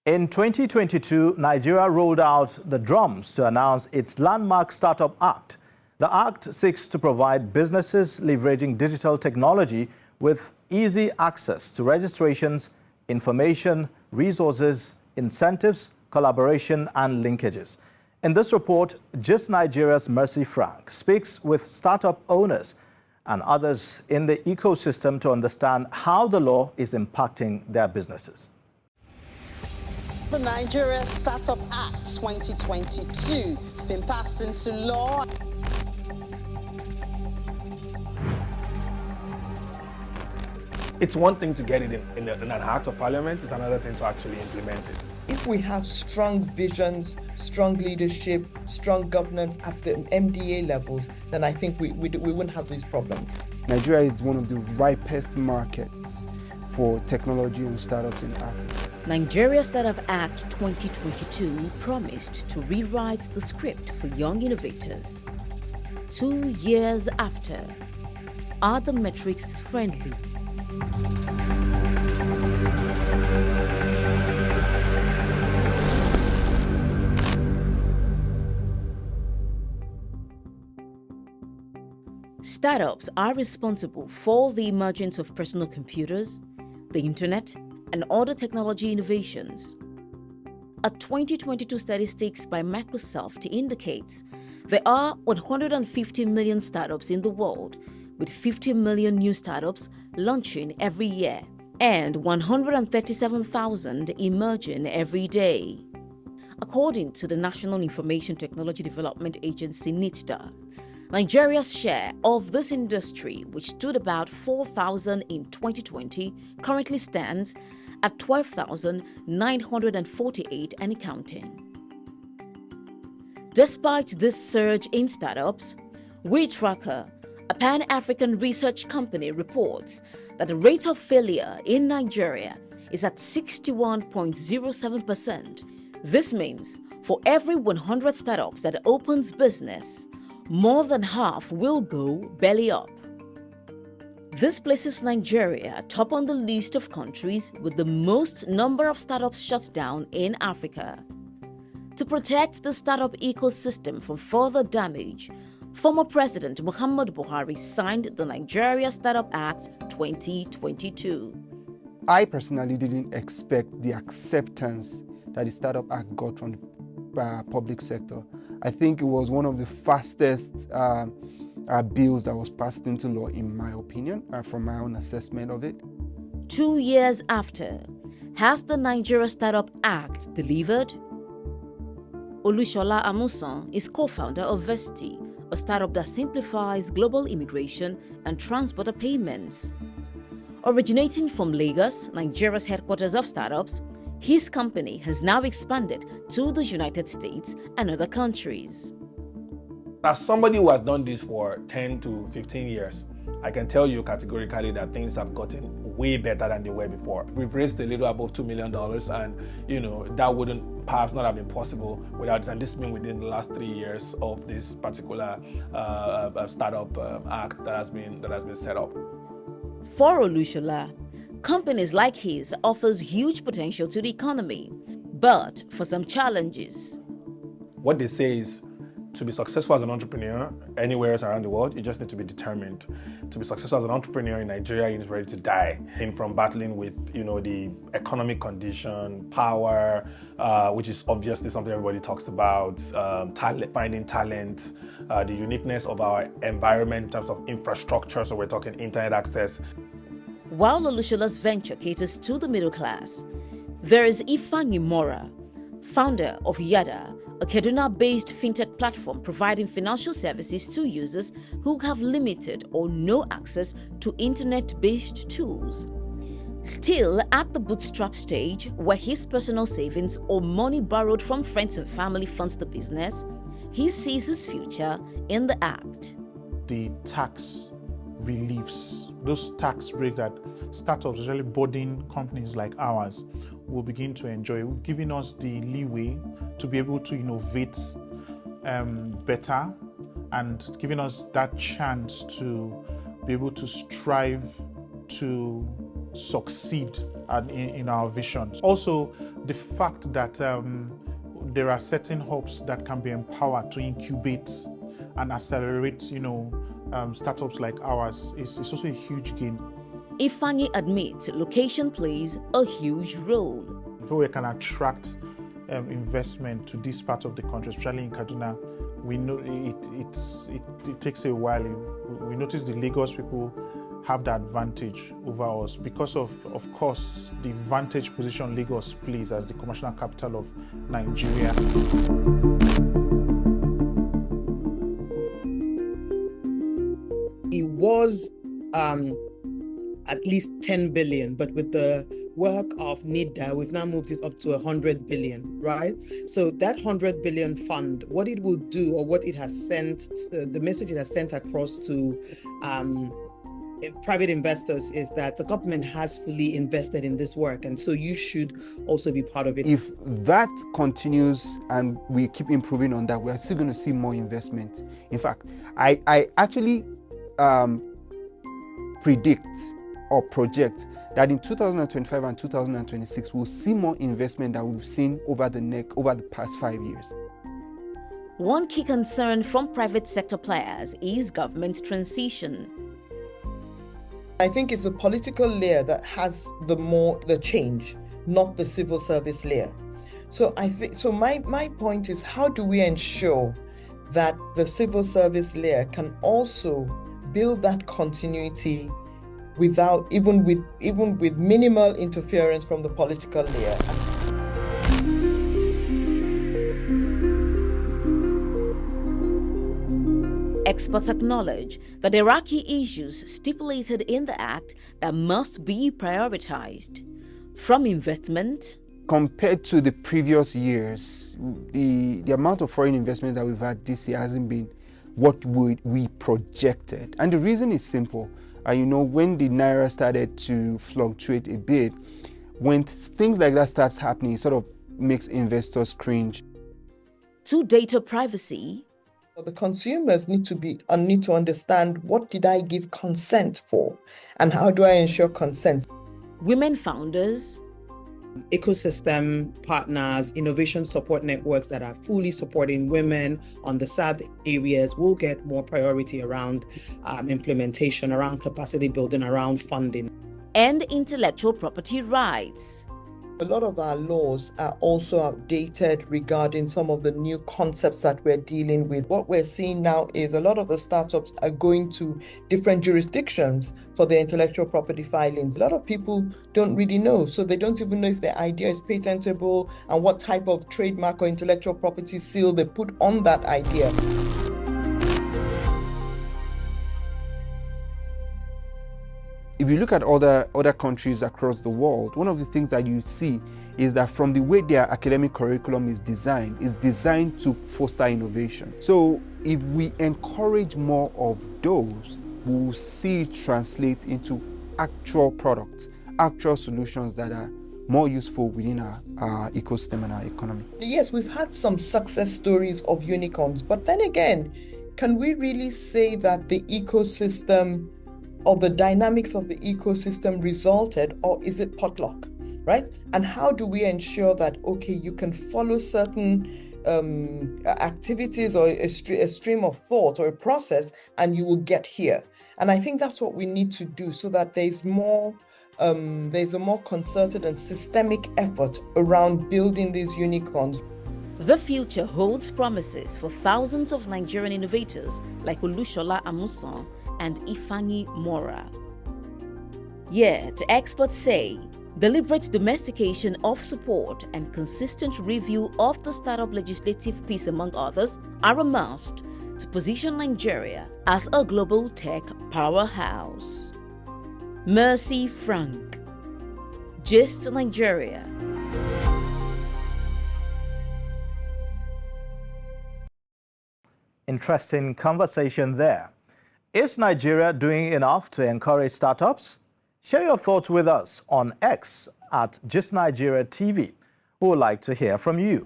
In 2022, Nigeria rolled out the drums to announce its landmark Start-up Act. The act seeks to provide businesses leveraging digital technology with easy access to registrations, information, resources, incentives, collaboration, and linkages. In this report, Just Nigeria's Mercy Frank speaks with startup owners and others in the ecosystem to understand how the law is impacting their businesses. The Nigerian Start-up Act 2022 has been passed into law. It's one thing to get it in an act of parliament, it's another thing to actually implement it. If we have strong visions, strong leadership, strong governance at the MDA levels, then I think we wouldn't have these problems. Nigeria is one of the ripest markets for technology and startups in Africa. Nigeria Start-up Act 2022 promised to rewrite the script for young innovators. 2 years after, are the metrics friendly? Startups are responsible for the emergence of personal computers, the internet, and other technology innovations. A 2022 statistics by Microsoft indicates there are 150 million startups in the world, with 50 million new startups launching every year and 137,000 emerging every day. According to the National Information Technology Development Agency (NITDA), Nigeria's share of this industry, which stood about 4,000 in 2020, currently stands at 12,948 and counting. Despite this surge in startups, WeTracker, a Pan-African research company, reports that the rate of failure in Nigeria is at 61.07%. This means for every 100 startups that opens business, more than half will go belly up. This places Nigeria top on the list of countries with the most number of startups shut down in Africa. To protect the startup ecosystem from further damage, former President Muhammadu Buhari signed the Nigeria Start-up Act 2022. I personally didn't expect the acceptance that the Start-up Act got from the public sector. I think it was one of the fastest bills that was passed into law, in my opinion, from my own assessment of it. 2 years after, has the Nigeria Start-up Act delivered? Olushola Amusan is co-founder of Vesti, a startup that simplifies global immigration and transborder payments. Originating from Lagos, Nigeria's headquarters of startups, his company has now expanded to the United States and other countries. As somebody who has done this for 10 to 15 years, I can tell you categorically that things have gotten way better than they were before. We've raised a little above $2 million, and that wouldn't perhaps not have been possible without this. And this has been within the last 3 years of this particular startup act that has been set up. For Olushola, companies like his offers huge potential to the economy, but for some challenges. What they say is, to be successful as an entrepreneur anywhere else around the world, you just need to be determined. To be successful as an entrepreneur in Nigeria, you need to be ready to die. And from battling with, the economic condition, power, which is obviously something everybody talks about, finding talent, the uniqueness of our environment in terms of infrastructure, so we're talking internet access. While Olushola's venture caters to the middle class, there is Ifeanyi Mora, founder of Yada, a Kaduna-based fintech platform providing financial services to users who have limited or no access to internet-based tools. Still at the bootstrap stage, where his personal savings or money borrowed from friends and family funds the business, he sees his future in the act. The tax reliefs, those tax breaks that startups, especially budding companies like ours, will begin to enjoy, giving us the leeway to be able to innovate better, and giving us that chance to be able to strive to succeed in our visions. Also, the fact that there are certain hubs that can be empowered to incubate and accelerate, startups like ours is also a huge gain. Ifanyi admits location plays a huge role. If we can attract investment to this part of the country, especially in Kaduna, we know it takes a while. We notice the Lagos people have the advantage over us because of course, the vantage position Lagos plays as the commercial capital of Nigeria. It was at least 10 billion, but with the work of NIDA, we've now moved it up to 100 billion, right? So that 100 billion fund, what it will do, or what it has sent, the message it has sent across to private investors is that the government has fully invested in this work, and so you should also be part of it. If that continues and we keep improving on that, we're still going to see more investment. In fact, I actually predict or project that in 2025 and 2026 we'll see more investment than we've seen over the past 5 years. One key concern from private sector players is government transition. I think it's the political layer that has the change, not the civil service layer. So I think my point is, how do we ensure that the civil service layer can also build that continuity without even with minimal interference from the political layer? Experts acknowledge that there are key issues stipulated in the Act that must be prioritized. From investment, compared to the previous years, the amount of foreign investment that we've had this year hasn't been what we projected. And the reason is simple. When the Naira started to fluctuate a bit, when things like that starts happening, it sort of makes investors cringe. to data privacy, the consumers need to understand, what did I give consent for, and how do I ensure consent? women founders, Ecosystem partners, innovation support networks that are fully supporting women on the served areas will get more priority around implementation, around capacity building, around funding. and intellectual property rights. A lot of our laws are also outdated regarding some of the new concepts that we're dealing with. What we're seeing now is a lot of the startups are going to different jurisdictions for their intellectual property filings. A lot of people don't really know, so they don't even know if their idea is patentable and what type of trademark or intellectual property seal they put on that idea. If you look at other countries across the world, one of the things that you see is that from the way their academic curriculum is designed to foster innovation. So if we encourage more of those, we will see it translate into actual products, actual solutions that are more useful within our ecosystem and our economy. Yes, we've had some success stories of unicorns, but then again, can we really say that the ecosystem or the dynamics of the ecosystem resulted, or is it potluck, right? And how do we ensure that, okay, you can follow certain activities or a stream of thought or a process and you will get here? And I think that's what we need to do, so that there's a more concerted and systemic effort around building these unicorns. The future holds promises for thousands of Nigerian innovators like Olushola Amusan and Ifanyi Mora. Yet, experts say deliberate domestication of support and consistent review of the startup legislative piece, among others, are a must to position Nigeria as a global tech powerhouse. Mercy Frank, Gist Nigeria. Interesting conversation there. Is Nigeria doing enough to encourage startups? Share your thoughts with us on X at Gist Nigeria TV. We would like to hear from you.